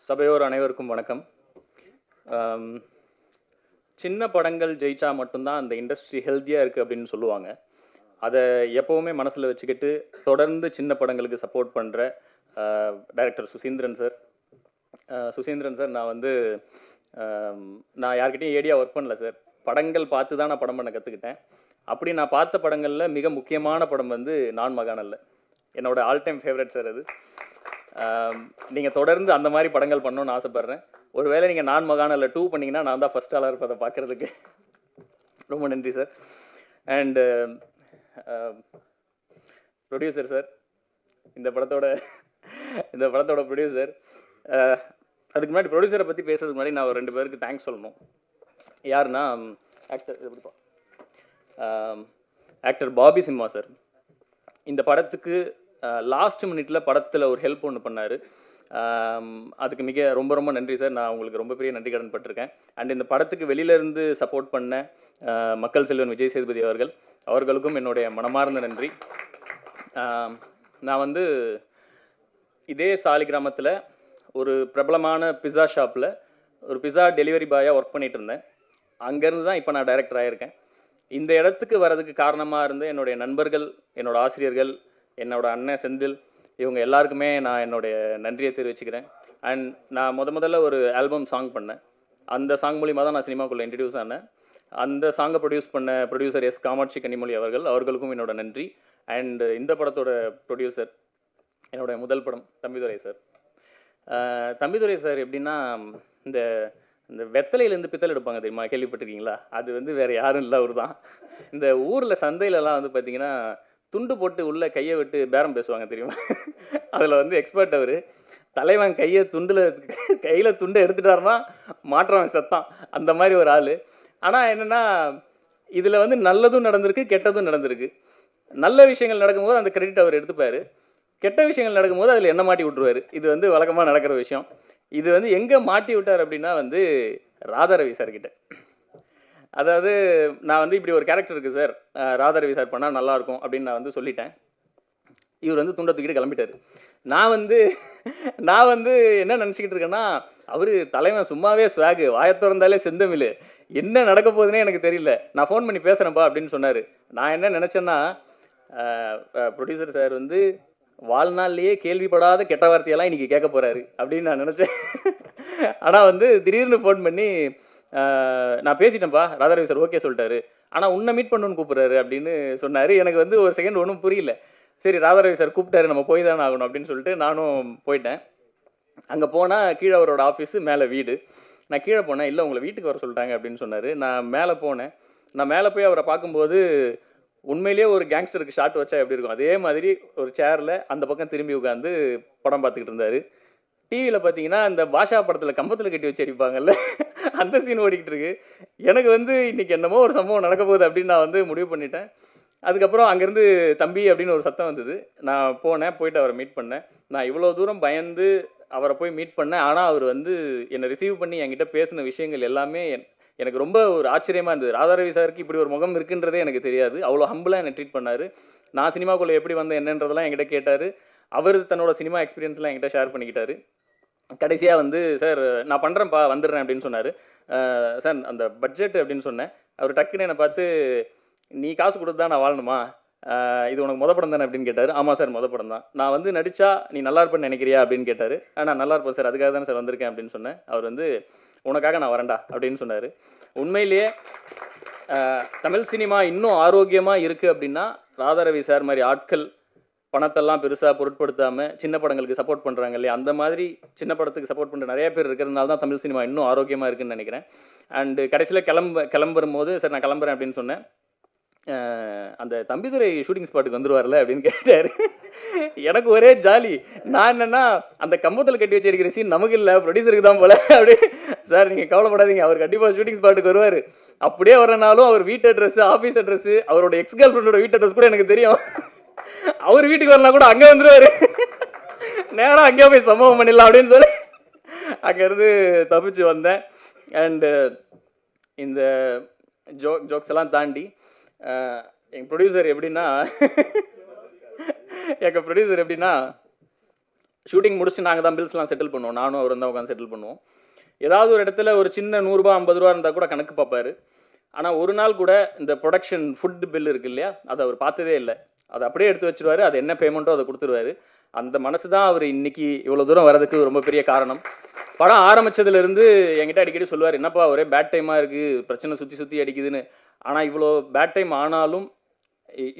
சபையோர் அனைவருக்கும் வணக்கம். சின்ன படங்கள் ஜெயிச்சா மட்டும்தான் அந்த இண்டஸ்ட்ரி ஹெல்த்தியாக இருக்குது அப்படின்னு சொல்லுவாங்க. அதை எப்போவுமே மனசில் வச்சுக்கிட்டு தொடர்ந்து சின்ன படங்களுக்கு சப்போர்ட் பண்ணுற டைரக்டர் சுசீந்திரன் சார். நான் யார்கிட்டையும் ஏடியா ஒர்க் பண்ணல சார். படங்கள் பார்த்து தான் நான் படம் பண்ண கற்றுக்கிட்டேன். அப்படி நான் பார்த்த படங்களில் மிக முக்கியமான படம் வந்து நான் மகானல்ல. என்னோட ஆல் டைம் ஃபேவரட் சார் அது. நீங்கள் தொடர்ந்து அந்த மாதிரி படங்கள் பண்ணணும்னு ஆசைப்பட்றேன். ஒருவேளை நீங்கள் நான் மகானல்ல 2 பண்ணிங்கன்னா நான் தான் ஃபர்ஸ்ட் ஆளாக இருப்பேன் அதை பார்க்குறதுக்கு. ரொம்ப நன்றி சார். அண்டு ப்ரொடியூசர் சார், இந்த படத்தோட ப்ரொடியூசர். அதுக்கு முன்னாடி ப்ரொடியூசரை பற்றி பேசுறதுக்கு முன்னாடி நான் ஒரு 2 பேருக்கு தேங்க்ஸ் சொல்லணும். யாருன்னா ஆக்டர் பாபி சிம்மா சார். இந்த படத்துக்கு லாஸ்ட் மினிட்ல படத்தில் ஒரு ஹெல்ப் ஒன்று பண்ணார். அதுக்கு ரொம்ப ரொம்ப நன்றி சார். நான் உங்களுக்கு ரொம்ப பெரிய நன்றி கடன் பட்டிருக்கேன். அண்ட் இந்த படத்துக்கு வெளியிலேருந்து சப்போர்ட் பண்ண மக்கள் செல்வன் விஜய் சேதுபதி அவர்களுக்கும் என்னுடைய மனமார்ந்த நன்றி. நான் வந்து இதே சாலிகிராமத்தில் ஒரு பிரபலமான பிஸா ஷாப்பில் ஒரு பிஸா டெலிவரி பாயாக ஒர்க் பண்ணிகிட்டு இருந்தேன். அங்கேருந்து தான் இப்போ நான் டைரக்டர் ஆகியிருக்கேன். இந்த இடத்துக்கு வர்றதுக்கு காரணமாக இருந்த என்னுடைய நண்பர்கள், என்னோட ஆசிரியர்கள், என்னோட அண்ணன் செந்தில், இவங்க எல்லாருக்குமே நான் என்னுடைய நன்றியை தெரிவிச்சுக்கிறேன். அண்ட் நான் முதல்ல ஒரு ஆல்பம் சாங் பண்ணேன். அந்த சாங் மூலிமா தான் நான் சினிமாக்குள்ளே இன்ட்ரடியூஸ் ஆனேன். அந்த சாங்கை ப்ரொடியூஸ் பண்ண ப்ரொடியூசர் எஸ் காமாட்சி கனிமொழி அவர்களுக்கும் என்னோட நன்றி. அண்ட் இந்த படத்தோட ப்ரொடியூசர் என்னோட முதல் படம் தம்பிதுரை சார். தம்பிதுரை சார் எப்படின்னா, இந்த இந்த வெத்தலையிலேருந்து பித்தளை எடுப்பாங்க தெரியுமா, கேள்விப்பட்டிருக்கீங்களா? அது வந்து வேறு யாரும் இல்லை, அவர் தான். இந்த ஊரில் சந்தையிலலாம் வந்து பார்த்தீங்கன்னா துண்டு போட்டு உள்ள கையை விட்டு பேரம் பேசுவாங்க தெரியுமா? அதில் வந்து எக்ஸ்பர்ட் அவர். தலைவன் கையில் துண்டை எடுத்துட்டாருன்னா மாற்றவன் சத்தான், அந்த மாதிரி ஒரு ஆள். ஆனால் என்னென்னா, இதில் வந்து நல்லதும் நடந்திருக்கு, கெட்டதும் நடந்திருக்கு. நல்ல விஷயங்கள் நடக்கும்போது அந்த கிரெடிட் அவர் எடுத்துப்பார். கெட்ட விஷயங்கள் நடக்கும்போது அதில் என்ன மாட்டி விட்டுருவார். இது வந்து வழக்கமாக நடக்கிற விஷயம். இது வந்து எங்கே மாட்டி விட்டார் அப்படின்னா வந்து ராதாரவி சார்கிட்ட. அதாவது நான் வந்து இப்படி ஒரு கேரக்டர் இருக்குது சார், ராதாரவி சார் பண்ணால் நல்லாயிருக்கும் அப்படின்னு நான் வந்து சொல்லிட்டேன். இவர் வந்து துண்டை தூக்கிட்டு கிளம்பிட்டார். நான் வந்து என்ன நினச்சிக்கிட்டு இருக்கேன்னா, அவர் தலைவன் சும்மாவே ஸ்வாகு, வாயை திறந்தாலே செந்தமிழ், என்ன நடக்க போகுதுன்னே எனக்கு தெரியல, நான் ஃபோன் பண்ணி பேசுகிறேன்ப்பா அப்படின்னு சொன்னார். நான் என்ன நினச்சேன்னா, ப்ரொடியூசர் சார் வந்து வாழ்நாள்லேயே கேள்விப்படாத கெட்ட வார்த்தையெல்லாம் இன்றைக்கி கேட்க போகிறாரு அப்படின்னு நான் நினச்சேன். ஆனால் வந்து திடீர்னு ஃபோன் பண்ணி, நான் பேசிட்டேன்ப்பா, ராதாரவி சார் ஓகே சொல்லிட்டாரு, ஆனால் உன்னை மீட் பண்ணணுன்னு கூப்பிட்றாரு அப்படின்னு சொன்னார். எனக்கு வந்து ஒரு செகண்ட் ஒன்றும் புரியல. சரி, ராதாரவி சார் கூப்பிட்டாரு, நம்ம போய் தானே ஆகணும் அப்படின்னு சொல்லிட்டு நானும் போயிட்டேன். அங்கே போனால் கீழே அவரோட ஆஃபீஸு, மேலே வீடு. நான் கீழே போனேன். இல்லை, உங்களை வீட்டுக்கு வர சொல்லிட்டாங்க அப்படின்னு சொன்னார். நான் மேலே போனேன். நான் மேலே போய் அவரை பார்க்கும்போது உண்மையிலேயே ஒரு கேங்ஸ்டருக்கு ஷாட் வச்சா எப்படி இருக்கும் அதே மாதிரி ஒரு சேரில் அந்த பக்கம் திரும்பி உட்காந்து படம் பார்த்துக்கிட்டு இருந்தார். டிவியில் பார்த்தீங்கன்னா இந்த பாஷா படத்தில் கம்பத்தில் கட்டி வச்சு அடிப்பாங்கல்ல, அந்த சீன் ஓடிக்கிட்டு இருக்கு. எனக்கு வந்து இன்றைக்கி என்னமோ ஒரு சம்பவம் நடக்க போகுது அப்படின்னு நான் வந்து முடிவு பண்ணிட்டேன். அதுக்கப்புறம் அங்கேருந்து தம்பி அப்படின்னு ஒரு சத்தம் வந்தது. நான் போயிட்டு அவரை மீட் பண்ணேன். நான் இவ்வளோ தூரம் பயந்து அவரை போய் மீட் பண்ணேன். ஆனால் அவர் வந்து என்னை ரிசீவ் பண்ணி என்கிட்ட பேசின விஷயங்கள் எல்லாமே எனக்கு ரொம்ப ஒரு ஆச்சரியமாக இருந்தது. ராதாரவி சாருக்கு இப்படி ஒரு முகம் இருக்குன்றதே எனக்கு தெரியாது. அவ்வளோ ஹம்பிளாக என்னை ட்ரீட் பண்ணார். நான் சினிமாக்குள்ளே எப்படி வந்தேன் என்னன்றதெல்லாம் என்கிட்ட கேட்டார். அவர் தன்னோட சினிமா எக்ஸ்பீரியன்ஸ்லாம் என்கிட்ட ஷேர் பண்ணிக்கிட்டாரு. கடைசியாக வந்து, சார் நான் பண்ணுறேன்ப்பா, வந்துடுறேன் அப்படின்னு சொன்னார். சார் அந்த பட்ஜெட் அப்படின்னு சொன்னேன். அவர் டக்குன்னு என்னை பார்த்து, நீ காசு கொடுத்து தான் நான் வாழணுமா, இது உனக்கு படம் தானே அப்படின்னு கேட்டார். ஆமாம் சார், படம் தான். நான் வந்து நடித்தா நீ நல்லா இருப்பேன்னு நினைக்கிறியா அப்படின்னு கேட்டார். நான் நல்லா இருப்பேன் சார், அதுக்காக தானே சார் வந்திருக்கேன் அப்படின்னு சொன்னேன். அவர் வந்து, உனக்காக நான் வரேன்டா அப்படின்னு சொன்னார். உண்மையிலேயே தமிழ் சினிமா இன்னும் ஆரோக்கியமாக இருக்குது அப்படின்னா ராதாரவி சார் மாதிரி ஆட்கள் பணத்தெல்லாம் பெருசாக பொருட்படுத்தாமல் சின்ன படங்களுக்கு சப்போர்ட் பண்ணுறாங்க இல்லையா, அந்த மாதிரி சின்ன படத்துக்கு சப்போர்ட் பண்ணுற நிறைய பேர் இருக்கிறதுனால தான் தமிழ் சினிமா இன்னும் ஆரோக்கியமாக இருக்குதுன்னு நினைக்கிறேன். அண்டு கடைசியில் கிளம்பும் போது, சார் நான் கிளம்புறேன் அப்படின்னு சொன்னேன். அந்த தம்பிதுரை ஷூட்டிங் ஸ்பாட்டுக்கு வந்துருவார்ல அப்படின்னு கேட்டார். எனக்கு ஒரே ஜாலி. நான் என்னன்னா, அந்த கம்பத்தில் கட்டி வச்சு எடுக்கிற சீன் நமக்கு இல்லை, ப்ரொடியூசருக்கு தான் போல அப்படி. சார் நீங்கள் கவலைப்படாதீங்க, அவர் கண்டிப்பாக ஷூட்டிங் ஸ்பாட்டுக்கு வருவார். அப்படியே வரனாலும் அவர் வீட்டு அட்ரஸ், ஆஃபீஸ் அட்ரஸ், அவரோட எக்ஸ் கேர்ள் ஃப்ரெண்டோட வீட்டு அட்ரஸ் கூட எனக்கு தெரியும். அவர் வீட்டுக்கு வரலாம் கூட அங்கே வந்துருவாரு. நேரம் அங்கேயே போய் சம்பவம் பண்ணிடலாம் அப்படின்னு சொல்லி அங்கேருந்து தப்பிச்சு வந்தேன். அண்டு இந்த ஜோக்ஸ் எல்லாம் தாண்டி எங்கள் ப்ரொடியூசர் எப்படின்னா ஷூட்டிங் முடிச்சு நாங்கள் தான் பில்ஸ்லாம் செட்டில் பண்ணுவோம், நானும் அவர் தான் உட்காந்து செட்டில் பண்ணுவோம். ஏதாவது ஒரு இடத்துல ஒரு சின்ன 100 ரூபா 50 ரூபா இருந்தால் கூட கணக்கு பார்ப்பாரு. ஆனால் ஒரு நாள் கூட இந்த ப்ரொடக்ஷன் ஃபுட் பில் இருக்கு இல்லையா, அதை அவர் பார்த்ததே இல்லை. அதை அப்படியே எடுத்து வச்சிருவாரு, அது என்ன பேமெண்ட்டோ அதை கொடுத்துருவாரு. அந்த மனசு தான் அவர் இன்னைக்கு இவ்வளோ தூரம் வர்றதுக்கு ரொம்ப பெரிய காரணம். படம் ஆரம்பிச்சதுலேருந்து என்கிட்ட அடிக்கடி சொல்லுவார், என்னப்பா ஒரே பேட் டைமாக இருக்குது, பிரச்சனை சுற்றி சுற்றி அடிக்குதுன்னு. ஆனால் இவ்வளோ பேட் டைம் ஆனாலும்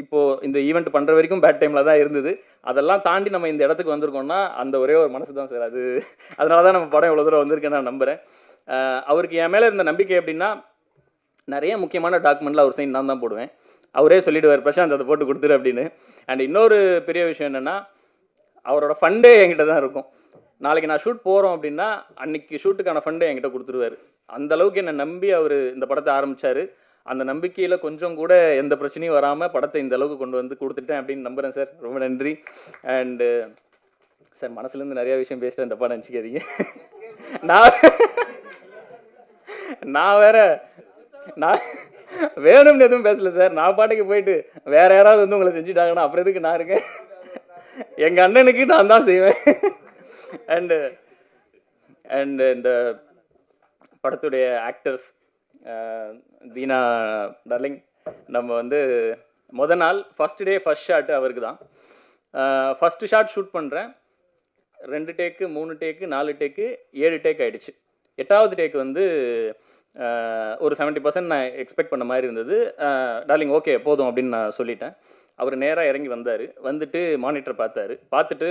இப்போ இந்த ஈவெண்ட் பண்ணுற வரைக்கும் பேட் டைமில் தான் இருந்தது. அதெல்லாம் தாண்டி நம்ம இந்த இடத்துக்கு வந்திருக்கோம்னா அந்த ஒரே ஒரு மனசு தான் சார். அதனால தான் நம்ம படம் இவ்வளோ தூரம் வந்திருக்கேன்னு நான் நம்புகிறேன். அவருக்கு என் மேலே இருந்த நம்பிக்கை எப்படின்னா, நிறைய முக்கியமான டாக்குமெண்ட்டில் அவர் சைன் நான் தான் போடுவேன். அவரே சொல்லிடுவார், பிரசாந்த் அதை போட்டு கொடுத்துரு அப்படின்னு. அண்ட் இன்னொரு பெரிய விஷயம் என்னென்னா, அவரோட ஃபண்டே என்கிட்ட தான் இருக்கும். நாளைக்கு நான் ஷூட் போகிறோம் அப்படின்னா அன்னைக்கு ஷூட்டுக்கான ஃபண்டே என்கிட்ட கொடுத்துருவார். அந்த அளவுக்கு என்னை நம்பி அவர் இந்த படத்தை ஆரம்பித்தார். அந்த நம்பிக்கையில் கொஞ்சம் கூட எந்த பிரச்சனையும் வராமல் படத்தை இந்த அளவுக்கு கொண்டு வந்து கொடுத்துட்டேன் அப்படின்னு நம்புகிறேன் சார். ரொம்ப நன்றி. அண்டு சார், மனசுலேருந்து நிறையா விஷயம் பேசிட்டேன், தப்பாக நினச்சிக்காதீங்க. நான் வேணும்னு எதுவும் பேசல சார். நான் பாட்டுக்கு போயிட்டு வேற யாராவது வந்து உங்களை செஞ்சுட்டாங்கன்னா அப்புறம் எதுக்கு நான் இருக்கேன்? எங்கள் அண்ணனுக்கு நான் தான் செய்வேன். அண்டு இந்த படத்துடைய ஆக்டர்ஸ், தீனா டார்லிங், நம்ம வந்து நாள் ஃபர்ஸ்ட் டே ஃபர்ஸ்ட் ஷாட் அவருக்கு தான். ஃபர்ஸ்ட் ஷாட் ஷூட் பண்ணுறேன், 2 டேக்கு 3 டேக்கு 4 டேக்கு 7 டேக் ஆகிடுச்சு. 8வது டேக்கு வந்து ஒரு 70% நான் எக்ஸ்பெக்ட் பண்ண மாதிரி இருந்தது. டார்லிங் ஓகே போதும் அப்படின்னு நான் சொல்லிட்டேன். அவர் நேராக இறங்கி வந்தார். வந்துட்டு மானிட்டர் பார்த்துட்டு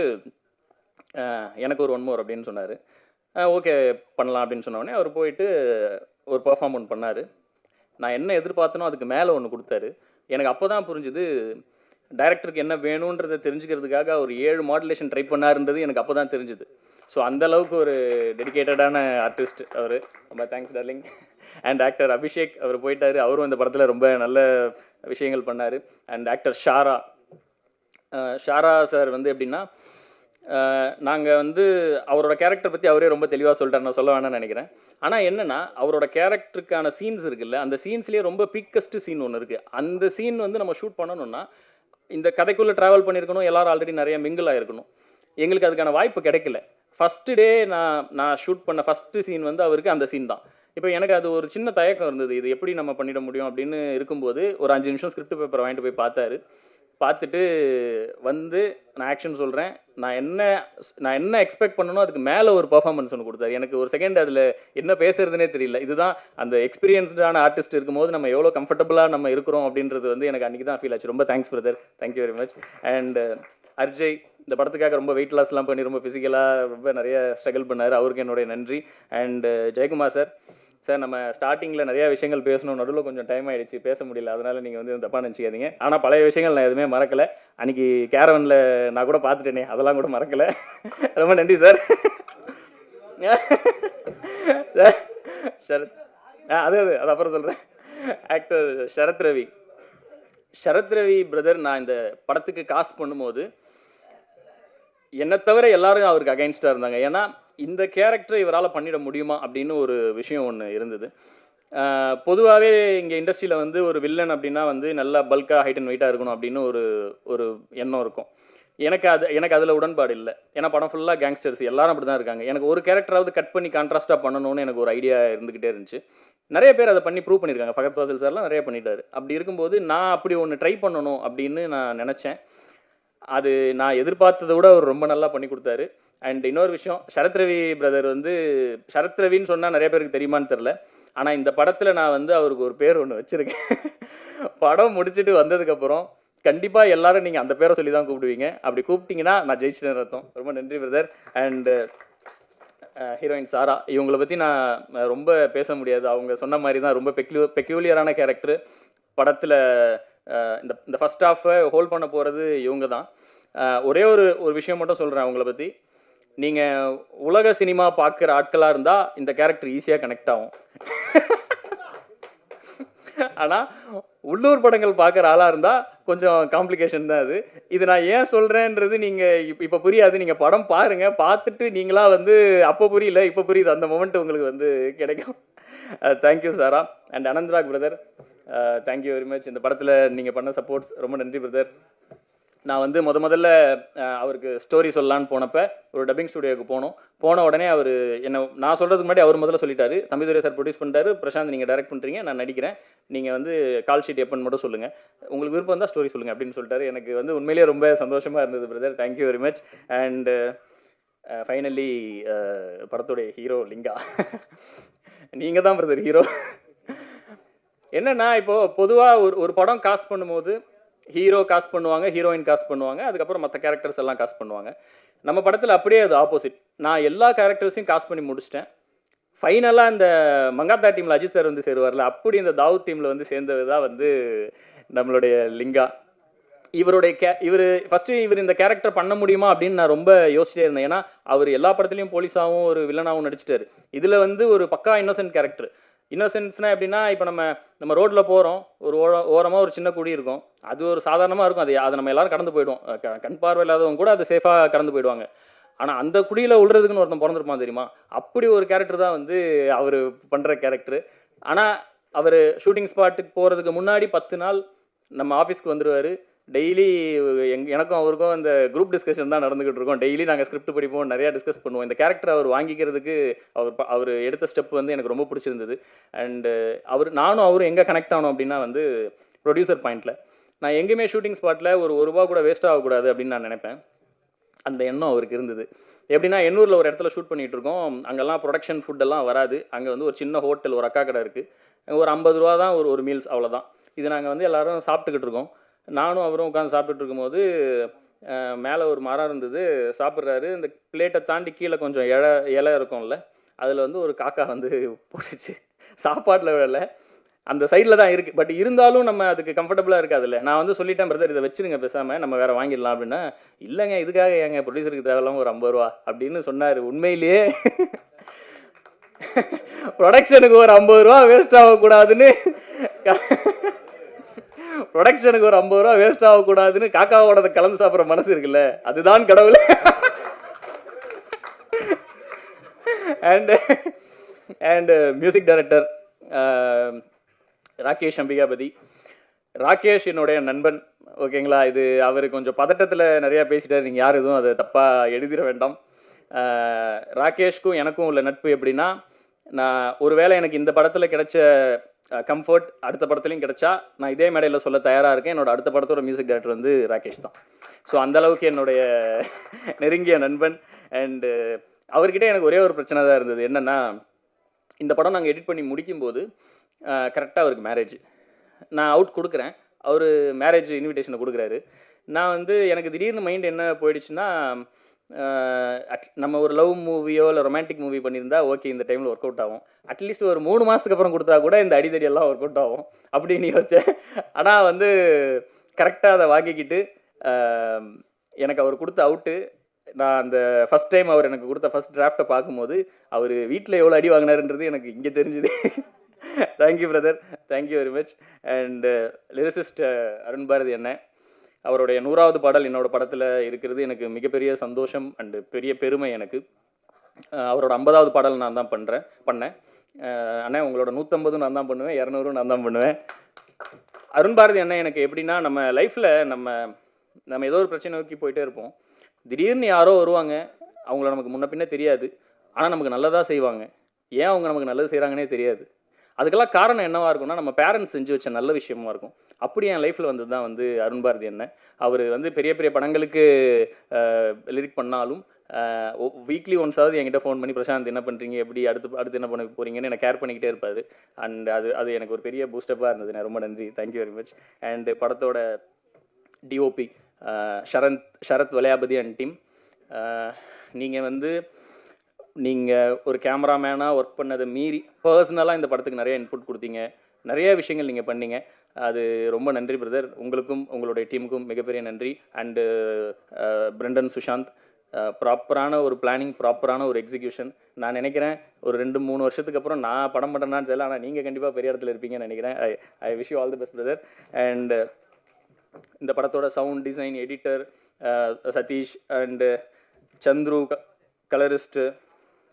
எனக்கு ஒரு 1 more அப்படின்னு சொன்னார். ஓகே பண்ணலாம் அப்படின்னு சொன்னோடனே அவர் போயிட்டு ஒரு பர்ஃபார்மன்ஸ் பண்ணார். நான் என்ன எதிர்பார்த்தனோ அதுக்கு மேலே ஒன்று கொடுத்தாரு. எனக்கு அப்போ தான் புரிஞ்சுது டைரக்டருக்கு என்ன வேணுன்றதை தெரிஞ்சுக்கிறதுக்காக அவர் 7 மாடுலேஷன் ட்ரை பண்ணாருன்றது எனக்கு அப்போ தான் தெரிஞ்சுது. ஸோ அந்த அளவுக்கு ஒரு டெடிக்கேட்டடான ஆர்டிஸ்ட் அவர். ரொம்ப thanks darling. And actor Abhishek, அவர் போயிட்டார். அவரும் இந்த படத்தில் ரொம்ப நல்ல விஷயங்கள் பண்ணார். அண்ட் ஆக்டர் ஷாரா சார் வந்து எப்படின்னா, நாங்கள் வந்து அவரோட கேரக்டர் பற்றி அவரே ரொம்ப தெளிவாக சொல்லிட்டார், நான் சொல்ல வேணாம்னு நினைக்கிறேன். ஆனால் என்னென்னா, அவரோட கேரக்டருக்கான சீன்ஸ் இருக்குல்ல, அந்த சீன்ஸ்லேயே ரொம்ப பீக்கஸ்ட் சீன் ஒன்று இருக்குது. அந்த சீன் வந்து நம்ம ஷூட் பண்ணணும்னா இந்த கதைக்குள்ளே ட்ராவல் பண்ணியிருக்கணும், எல்லோரும் ஆல்ரெடி நிறைய மிங்கிள் ஆகிருக்கணும். எங்களுக்கு அதுக்கான வாய்ப்பு கிடைக்கல. ஃபஸ்ட்டு டே நான் ஷூட் பண்ண ஃபஸ்ட்டு சீன் வந்து அவருக்கு அந்த சீன் தான். இப்போ எனக்கு அது ஒரு சின்ன தயக்கம் இருந்தது, இது எப்படி நம்ம பண்ணிட முடியும் அப்படின்னு இருக்கும்போது ஒரு 5 நிமிஷம் ஸ்கிரிப்ட் பேப்பர் வாங்கிட்டு போய் பார்த்துட்டு வந்து நான் ஆக்ஷன் சொல்கிறேன், நான் என்ன எக்ஸ்பெக்ட் பண்ணணும் அதுக்கு மேலே ஒரு பர்ஃபார்மன்ஸ் ஒன்று கொடுத்தாரு. எனக்கு ஒரு செகண்ட் அதில் என்ன பேசுறதுனே தெரியல. இதுதான் அந்த எக்ஸ்பீரியன்ஸ்டான ஆர்டிஸ்ட் இருக்கும்போது நம்ம எவ்வளோ கம்ஃபர்டபுளாக நம்ம இருக்கிறோம் அப்படின்றது வந்து எனக்கு அன்றைக்கி தான் ஃபீல் ஆச்சு. ரொம்ப thanks brother, thank you very much. And Arjay இந்த படத்துக்காக ரொம்ப வெயிட் லாஸ்லாம் பண்ணி ரொம்ப ஃபிசிக்கலாக ரொம்ப நிறைய ஸ்ட்ரகிள் பண்ணார். அவருக்கு என்னுடைய நன்றி. அண்ட் ஜெயக்குமார் சார், நம்ம ஸ்டார்டிங்கில் நிறையா விஷயங்கள் பேசணும், நடுவில் கொஞ்சம் டைம் ஆகிடுச்சு, பேச முடியல, அதனால் நீங்கள் வந்து தப்பாக நினச்சிக்காதீங்க. ஆனால் பழைய விஷயங்கள் நான் எதுவுமே மறக்கலை. அன்றைக்கி கேரவனில் நான் கூட பார்த்துட்டேனே, அதெல்லாம் கூட மறக்கலை. ரொம்ப நன்றி சார். சார் சரத், அது அப்புறம் சொல்கிறேன். ஆக்டர் சரத் ரவி பிரதர், நான் இந்த படத்துக்கு காஸ்ட் பண்ணும்போது என்னை தவிர எல்லாரும் அவருக்கு அகைன்ஸ்டாக இருந்தாங்க. ஏன்னா இந்த கேரக்டரை இவரால் பண்ணிட முடியுமா அப்படின்னு ஒரு விஷயம் ஒன்று இருந்தது. பொதுவாகவே இங்கே இண்டஸ்ட்ரியில் வந்து ஒரு வில்லன் அப்படின்னா வந்து நல்லா பல்காக ஹைட் அண்ட் வெயிட்டாக இருக்கணும் அப்படின்னு ஒரு எண்ணம் இருக்கும். எனக்கு அதில் உடன்பாடு இல்லை. ஏன்னா படம் ஃபுல்லாக கேங்ஸ்டர்ஸ் எல்லாரும் அப்படி தான் இருக்காங்க. எனக்கு ஒரு கேரக்டராவது கட் பண்ணி கான்ட்ராஸ்டாக பண்ணணும்னு எனக்கு ஒரு ஐடியா இருந்துக்கிட்டே இருந்துச்சு. நிறைய பேர் அதை பண்ணி ப்ரூவ் பண்ணியிருக்காங்க. ஃபகத் ஃபாசில் சார்லாம் நிறைய பண்ணிட்டாரு. அப்படி இருக்கும்போது நான் அப்படி ஒன்று ட்ரை பண்ணணும் அப்படின்னு நான் நினச்சேன். அது நான் எதிர்பார்த்ததை விட அவர் ரொம்ப நல்லா பண்ணி கொடுத்தாரு. அண்ட் இன்னொரு விஷயம், சரத் ரவி பிரதர் வந்து, சரத் ரவின்னு சொன்னால் நிறைய பேருக்கு தெரியுமான்னு தெரில, ஆனால் இந்த படத்தில் நான் வந்து அவருக்கு ஒரு பேர் ஒன்று வச்சுருக்கேன். படம் முடிச்சுட்டு வந்ததுக்கப்புறம் கண்டிப்பாக எல்லாரும் நீங்கள் அந்த பேரை சொல்லி தான் கூப்பிடுவீங்க. அப்படி கூப்பிட்டீங்கன்னா நான் ஜெயிச்சிட்டேன்னு அர்த்தம். ரொம்ப நன்றி பிரதர். அண்டு ஹீரோயின் சாரா, இவங்களை பற்றி நான் ரொம்ப பேச முடியாது. அவங்க சொன்ன மாதிரி தான் ரொம்ப பெக்யூலியரான கேரக்டர். படத்தில் இந்த ஃபர்ஸ்ட் ஹாஃபை ஹோல்ட் பண்ண போகிறது இவங்க தான். ஒரே ஒரு விஷயம் மட்டும் சொல்கிறேன் அவங்கள பற்றி. நீங்கள் உலக சினிமா பார்க்குற ஆட்களாக இருந்தால் இந்த கேரக்டர் ஈஸியாக கனெக்ட் ஆகும். ஆனால் உள்ளூர் படங்கள் பார்க்குற ஆளாக இருந்தால் கொஞ்சம் காம்ப்ளிகேஷன் தான் அது. இது நான் ஏன் சொல்கிறேன்றது நீங்கள் இப்போ புரியாது. நீங்கள் படம் பாருங்கள், பார்த்துட்டு நீங்களாக வந்து அப்போ புரியல இப்போ புரியுது, அந்த மொமெண்ட் உங்களுக்கு வந்து கிடைக்கும். Thank you Sara. And Anandraj brother, thank you very much. இந்த படத்தில் நீங்கள் பண்ண சப்போர்ட்ஸ் ரொம்ப நன்றி பிரதர். நான் வந்து முதல்ல அவருக்கு ஸ்டோரி சொல்லலான்னு போனப்போ ஒரு டப்பிங் ஸ்டுடியோக்கு போன உடனே அவர் என்ன நான் சொல்கிறதுக்கு முன்னாடி அவர் முதல்ல சொல்லிட்டாரு, தம்பிதுரை சார் ப்ரொடியூஸ் பண்ணிட்டாரு, பிரசாந்த் நீங்கள் டைரக்ட் பண்ணுறீங்க, நான் நடிக்கிறேன், நீங்கள் வந்து கால் ஷீட் எப்போன்னு மட்டும் சொல்லுங்கள், உங்களுக்கு விருப்பம் இருந்தால் ஸ்டோரி சொல்லுங்கள் அப்படின்னு சொல்லிட்டாரு. எனக்கு வந்து உண்மையிலேயே ரொம்ப சந்தோஷமாக இருந்தது brother. Thank you very much. And finally படத்துடைய ஹீரோ லிங்கா. நீங்கள் தான் பிரதர் ஹீரோ. என்னன்னா இப்போது பொதுவாக ஒரு படம் காஸ்ட் பண்ணும்போது ஹீரோ காஸ்ட் பண்ணுவாங்க, ஹீரோயின் காஸ்ட் பண்ணுவாங்க, அதுக்கப்புறம் மற்ற கேரக்டர்ஸ் எல்லாம் காஸ்ட் பண்ணுவாங்க. நம்ம படத்தில் அப்படியே அது ஆப்போசிட். நான் எல்லா கேரக்டர்ஸையும் காஸ்ட் பண்ணி முடிச்சிட்டேன். ஃபைனலாக இந்த மங்காத்தா டீமில் அஜித் சார் வந்து சேருவார்ல, அப்படி இந்த தாவூத் டீமில் வந்து சேர்ந்தது தான் வந்து நம்மளுடைய லிங்கா. இவர் ஃபஸ்ட்டு இவர் இந்த கேரக்டர் பண்ண முடியுமா அப்படின்னு நான் ரொம்ப யோசிச்சிட்டே இருந்தேன். ஏன்னா அவர் எல்லா படத்துலையும் போலீஸாகவும் ஒரு வில்லனாகவும் நடிச்சிட்டாரு. இதில் வந்து ஒரு பக்கா இன்னோசென்ட் கேரக்டர். இன்னோசென்ஸ்னா எப்படின்னா, இப்போ நம்ம ரோட்டில் போகிறோம், ஒரு ஓரமாக ஒரு சின்ன குடி இருக்கும், அது ஒரு சாதாரணமாக இருக்கும், அதை நம்ம எல்லாரும் கடந்து போயிடுவோம். கண் பார்வை இல்லாதவங்க கூட அது சேஃபாக கடந்து போயிடுவாங்க. ஆனால் அந்த குடியில் விழுறதுக்குன்னு ஒருத்தன் பிறந்திருப்பான் தெரியுமா, அப்படி ஒரு கேரக்டர் தான் வந்து அவர் பண்ணுற கேரக்டர். ஆனால் அவர் ஷூட்டிங் ஸ்பாட்டுக்கு போகிறதுக்கு முன்னாடி 10 நாள் நம்ம ஆஃபீஸ்க்கு வந்துடுவார். டெய்லி எனக்கும் அவருக்கும் இந்த குரூப் டிஸ்கஷன் தான் நடந்துகிட்டு இருக்கோம். டெய்லி நாங்கள் ஸ்கிரிப்ட் படிப்போம், நிறையா டிஸ்கஸ் பண்ணுவோம். இந்த கேரக்டர் அவர் வாங்கிக்கிறதுக்கு அவர் எடுத்த ஸ்டெப் வந்து எனக்கு ரொம்ப பிடிச்சிருந்தது. அண்டு நானும் அவரும் எங்கே கனெக்ட் ஆனோம் அப்படின்னா வந்து ப்ரொடியூசர் பாயிண்டில். நான் எங்கேயுமே ஷூட்டிங் ஸ்பாட்டில் ஒரு ரூபா கூட வேஸ்ட் ஆகக்கூடாது அப்படின்னு நான் நினைப்பேன். அந்த எண்ணம் அவருக்கு இருந்தது. எப்படின்னா, எண்ணூரில் ஒரு இடத்துல ஷூட் பண்ணிகிட்டு இருக்கோம். அங்கெல்லாம் ப்ரொடக்ஷன் ஃபுட்டெல்லாம் வராது. அங்கே வந்து ஒரு சின்ன ஹோட்டல், ஒரு அக்கா கடை இருக்குது. ஒரு 50 ரூபா தான் ஒரு மீல்ஸ், அவ்வளோதான். இது நாங்கள் வந்து எல்லோரும் சாப்பிட்டுக்கிட்டு இருக்கோம். நானும் அவரும் உட்காந்து சாப்பிட்டுட்டு இருக்கும்போது மேலே ஒரு மரம் இருந்தது, சாப்பிட்றாரு. இந்த பிளேட்டை தாண்டி கீழே கொஞ்சம் இலை இருக்கும்ல, அதில் வந்து ஒரு காக்கா வந்து போட்டுச்சு. சாப்பாட்டில் விழலை, அந்த சைடில் தான் இருக்குது. பட் இருந்தாலும் நம்ம அதுக்கு கம்ஃபர்டபுளாக இருக்காதுல்ல. நான் வந்து சொல்லிட்டேன், பிரதர் இதை வச்சுருங்க பேசாமல், நம்ம வேறு வாங்கிடலாம் அப்படின்னா. இல்லைங்க, இதுக்காக எங்கள் ப்ரொடியூசருக்கு தேவையில்லாமல் ஒரு 50 ரூபா அப்படின்னு சொன்னார். உண்மையிலேயே ப்ரொடக்ஷனுக்கு ஒரு 50 ரூபா வேஸ்ட் ஆகக்கூடாதுன்னு ப்ரொடக்ஷனுக்கு ஒரு 50 ரூபா வேஸ்ட் ஆகக்கூடாதுன்னு காக்காவோட கலந்து சாப்பிட்ற மனசு இருக்குல்ல, அதுதான் கடவுள். And music director Rakesh Ambikapathy. Rakesh என்னுடைய நண்பன், ஓகேங்களா. இது அவர் கொஞ்சம் பதட்டத்தில் நிறையா பேசிட்டார், நீங்கள் யார் எதுவும் அதை தப்பாக எழுதிட வேண்டாம். ராகேஷ்க்கும் எனக்கும் உள்ள நட்பு எப்படின்னா, நான் ஒருவேளை எனக்கு இந்த படத்தில் கிடைச்ச கம்ஃபர்ட் அடுத்த படத்துலையும் கிடைச்சா நான் இதே மேடையில் சொல்ல தயாராக இருக்கேன். என்னோட அடுத்த படத்தோட மியூசிக் டைரக்டர் வந்து ராகேஷ் தான். ஸோ அந்தளவுக்கு என்னுடைய நெருங்கிய நண்பன். அண்டு அவர்கிட்ட எனக்கு ஒரே ஒரு பிரச்சனை தான் இருந்தது. என்னென்னா, இந்த படம் நாங்கள் எடிட் பண்ணி முடிக்கும்போது கரெக்டாக அவருக்கு மேரேஜ். நான் அவுட் கொடுக்குறேன், அவர் மேரேஜ் இன்விடேஷனை கொடுக்குறாரு. நான் வந்து எனக்கு திடீர்னு மைண்ட் என்ன போயிடுச்சுன்னா, நம்ம ஒரு லவ் மூவியோ இல்லை ரொமான்டிக் மூவி பண்ணியிருந்தா ஓகே, இந்த டைமில் ஒர்க் அவுட் ஆகும். அட்லீஸ்ட் ஒரு 3 மாதத்துக்கு அப்புறம் கொடுத்தா கூட இந்த அடிதடியெல்லாம் ஒர்க் அவுட் ஆகும் அப்படின்னு யோசித்தேன். ஆனால் வந்து கரெக்டாக அதை வாங்கிக்கிட்டு எனக்கு அவர் கொடுத்த அவுட்டு, நான் அந்த ஃபஸ்ட் டைம் அவர் எனக்கு கொடுத்த ஃபஸ்ட் டிராஃப்டை பார்க்கும்போது அவர் வீட்டில் எவ்வளோ அடி வாங்கினாருன்றது எனக்கு இங்கே தெரிஞ்சுது. Thank you brother, thank you very much. And lyricist Arun Bharathi அண்ணன், அவருடைய 100வது பாடல் என்னோட படத்தில் இருக்கிறது எனக்கு மிகப்பெரிய சந்தோஷம் அண்டு பெரிய பெருமை எனக்கு. அவரோட 50வது பாடல் நான் தான் பண்ணேன். அண்ணன் உங்களோட 150 நான் தான் பண்ணுவேன், 200 நான் தான் பண்ணுவேன். அருண் பாரதி அண்ணன் எனக்கு எப்படின்னா, நம்ம லைஃப்பில் நம்ம ஏதோ ஒரு பிரச்சனை நோக்கி போயிட்டே இருப்போம். திடீர்னு யாரோ வருவாங்க, அவங்கள நமக்கு முன்ன பின்ன தெரியாது, ஆனால் நமக்கு நல்லதாக செய்வாங்க. ஏன் அவங்க நமக்கு நல்லது செய்கிறாங்கன்னே தெரியாது. அதுக்கெல்லாம் காரணம் என்னவாக இருக்கும்னா, நம்ம பேரண்ட்ஸ் செஞ்சு வச்ச நல்ல விஷயமா இருக்கும். அப்படி என் லைஃப்பில் வந்தது தான் வந்து அருண் பாரதி அண்ணன். அவர் வந்து பெரிய பெரிய படங்களுக்கு லிரிக் பண்ணாலும் வீக்லி ஒன்ஸாவது என்கிட்ட ஃபோன் பண்ணி, பிரசாந்த் என்ன பண்ணுறீங்க, எப்படி அடுத்து என்ன பண்ண போகிறீங்கன்னு எனக்கு கேர் பண்ணிக்கிட்டே இருப்பார். அண்ட் அது எனக்கு ஒரு பெரிய பூஸ்டப்பாக இருந்தது. நான் ரொம்ப நன்றி, தேங்க்யூ வெரி மச். அண்டு படத்தோட DOP Sharath Valaiyapathi and team, நீங்கள் ஒரு கேமராமேனாக ஒர்க் பண்ணதை மீறி பர்சனலாக இந்த படத்துக்கு நிறைய இன்புட் கொடுத்தீங்க, நிறைய விஷயங்கள் நீங்கள் பண்ணீங்க. அது ரொம்ப நன்றி பிரதர். உங்களுக்கும் உங்களுடைய டீமுக்கும் மிகப்பெரிய நன்றி. அண்டு பிரெண்டன், சுஷாந்த், ப்ராப்பரான ஒரு பிளானிங், ப்ராப்பரான ஒரு எக்ஸிக்யூஷன். நான் நினைக்கிறேன் ஒரு 2-3 வருஷத்துக்கு அப்புறம் நான் படம் பண்ணுறேன்னு தெரியல, ஆனால் நீங்கள் கண்டிப்பாக பெரிய இடத்துல இருப்பீங்கன்னு நினைக்கிறேன். I wish you all the best brother. And இந்த படத்தோட sound design, editor Sathish, and Chandru colourist,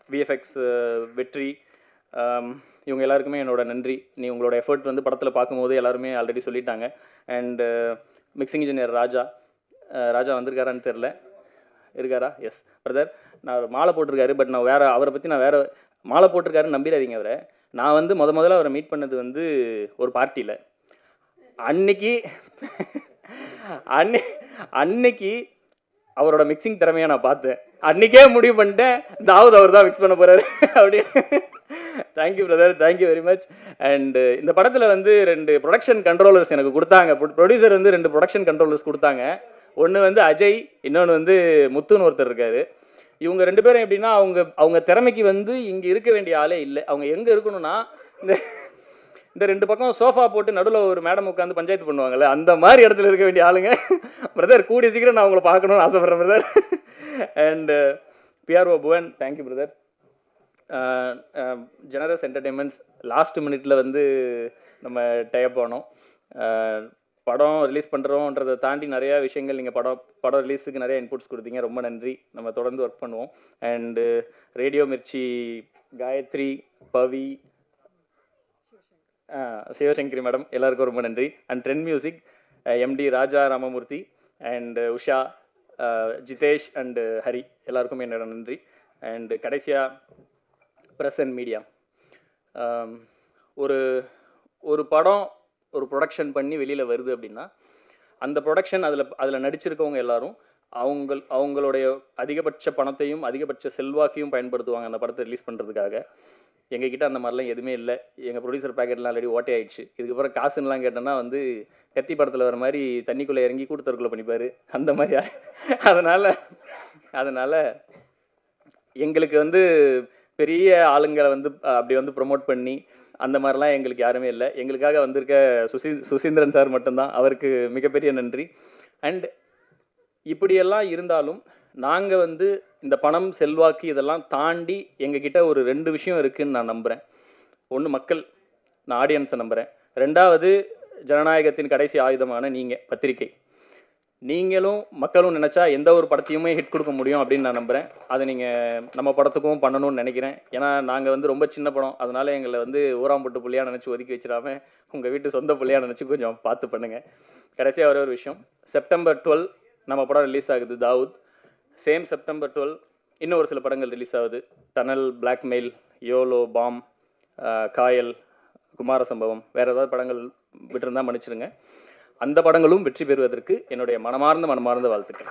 VFX Vetri, இவங்க எல்லாருக்குமே என்னோட நன்றி. உங்களோட எஃபர்ட் வந்து படத்தில் பார்க்கும்போது எல்லாருமே ஆல்ரெடி சொல்லிட்டாங்க. And mixing engineer Raja, Raja வந்திருக்காரான்னு தெரில. இருக்காரா? Yes brother. நான் மாலை போட்டிருக்காரு. பட் நான் வேறு அவரை பற்றி நான் வேறு மாலை போட்டிருக்காருன்னு நம்பிடாதீங்க அவரை. நான் வந்து முதல்ல அவரை மீட் பண்ணது வந்து ஒரு பார்ட்டியில். அன்னைக்கு அன்னைக்கு அவரோட மிக்சிங் திறமையை நான் பார்த்தேன். அன்னைக்கே முடிவு பண்ணிட்டேன், தாவூத் அவர் தான் மிக்ஸ் பண்ண போகிறாரு அப்படி. Thank you brother, thank you very much. And இந்த படத்தில் வந்து 2 ப்ரொடக்ஷன் கண்ட்ரோலர்ஸ் எனக்கு கொடுத்தாங்க. ப்ரொடியூசர் வந்து 2 ப்ரொடக்ஷன் கண்ட்ரோலர்ஸ் கொடுத்தாங்க. ஒன்று வந்து அஜய், இன்னொன்று வந்து முத்துன்னு ஒருத்தர் இருக்காரு. இவங்க 2 பேரும் எப்படின்னா அவங்க திறமைக்கு வந்து இங்கே இருக்க வேண்டிய ஆளே இல்லை. அவங்க எங்கே இருக்கணும்னா இந்த 2 பக்கம் சோஃபா போட்டு நடுவில் ஒரு மேடம் உட்காந்து பஞ்சாயத்து பண்ணுவாங்கல்ல, அந்த மாதிரி இடத்துல இருக்க வேண்டிய ஆளுங்க. பிரதர் கூடிய சீக்கிரம் நான் உங்களை பார்க்கணும்னு ஆசைப்படுறேன் brother. And PRO Bhuvan, thank you brother. Generous entertainments last மினிட்ல வந்து நம்ம டைப் ஆனோம். படம் ரிலீஸ் பண்ணுறோன்றதை தாண்டி நிறையா விஷயங்கள் நீங்கள் படம் ரிலீஸுக்கு நிறைய இன்புட்ஸ் கொடுத்தீங்க. ரொம்ப நன்றி. நம்ம தொடர்ந்து ஒர்க் பண்ணுவோம். And radio Mirchi Gayathri, Pavi, Sivasankari madam எல்லாருக்கும் ரொம்ப நன்றி. And trend music MD Raja Ramamoorthy and Usha, Jitesh and Hari எல்லாருக்கும் என்னோட நன்றி. அண்டு கடைசியாக ப்ரெஸ் அண்ட் மீடியா. ஒரு படம் ஒரு ப்ரொடக்ஷன் பண்ணி வெளியில் வருது அப்படின்னா அந்த ப்ரொடக்ஷன் அதில் நடிச்சிருக்கவங்க எல்லாரும் அவங்களுடைய அதிகபட்ச பணத்தையும் அதிகபட்ச செல்வாக்கையும் பயன்படுத்துவாங்க அந்த படத்தை ரிலீஸ் பண்ணுறதுக்காக. எங்ககிட்ட அந்த மாதிரிலாம் எதுவுமே இல்லை. எங்கள் ப்ரொடியூசர் பேக்கெட்லாம் ஆல்ரெடி ஓட்டே ஆயிடுச்சு. இதுக்கப்புறம் காசுன்னெலாம் கேட்டோன்னா வந்து கத்தி படத்தில் வர மாதிரி தண்ணிக்குள்ளே இறங்கி கூட்டத்தருக்குள்ளே பண்ணிப்பார் அந்த மாதிரி. அதனால் எங்களுக்கு வந்து பெரிய ஆளுங்களை வந்து அப்படி வந்து ப்ரொமோட் பண்ணி அந்த மாதிரிலாம் எங்களுக்கு யாருமே இல்லை. எங்களுக்காக வந்திருக்க சுசீந்திரன் சார் மட்டும்தான். அவருக்கு மிகப்பெரிய நன்றி. அண்ட் இப்படியெல்லாம் இருந்தாலும் நாங்கள் வந்து இந்த பணம் செல்வாக்கு இதெல்லாம் தாண்டி எங்ககிட்ட ஒரு 2 விஷயம் இருக்குதுன்னு நான் நம்புகிறேன். ஒன்று மக்கள், நான் ஆடியன்ஸை நம்புகிறேன். 2வது ஜனநாயகத்தின் கடைசி ஆயுதமான நீங்கள் பத்திரிகை. நீங்களும் மக்களும் நினச்சா எந்த ஒரு படத்தையுமே ஹிட் கொடுக்க முடியும் அப்படின்னு நான் நம்புகிறேன். அதை நீங்கள் நம்ம படத்துக்கும் பண்ணணும்னு நினைக்கிறேன். ஏன்னா நாங்கள் வந்து ரொம்ப சின்ன படம், அதனால் எங்களை வந்து ஊராம்பட்டு புள்ளியாக நினச்சி ஒதுக்கி வச்சிடாம உங்கள் வீட்டு சொந்த புள்ளியாக நினச்சி கொஞ்சம் பார்த்து பண்ணுங்கள். கடைசியாக ஒரே ஒரு விஷயம், செப்டம்பர் 12 நம்ம படம் ரிலீஸ் ஆகுது தாவூத். சேம் செப்டம்பர் 12 இன்னும் ஒரு சில படங்கள் ரிலீஸ் ஆகுது. Tunnel, blackmail, YOLO, bomb, Kayal, Kumara Sambavam, வேறு ஏதாவது படங்கள் விட்டுருந்தா மன்னிச்சிடுங்க. அந்த படங்களும் வெற்றி பெறுவதற்கு என்னுடைய மனமார்ந்த வாழ்த்துக்கள்.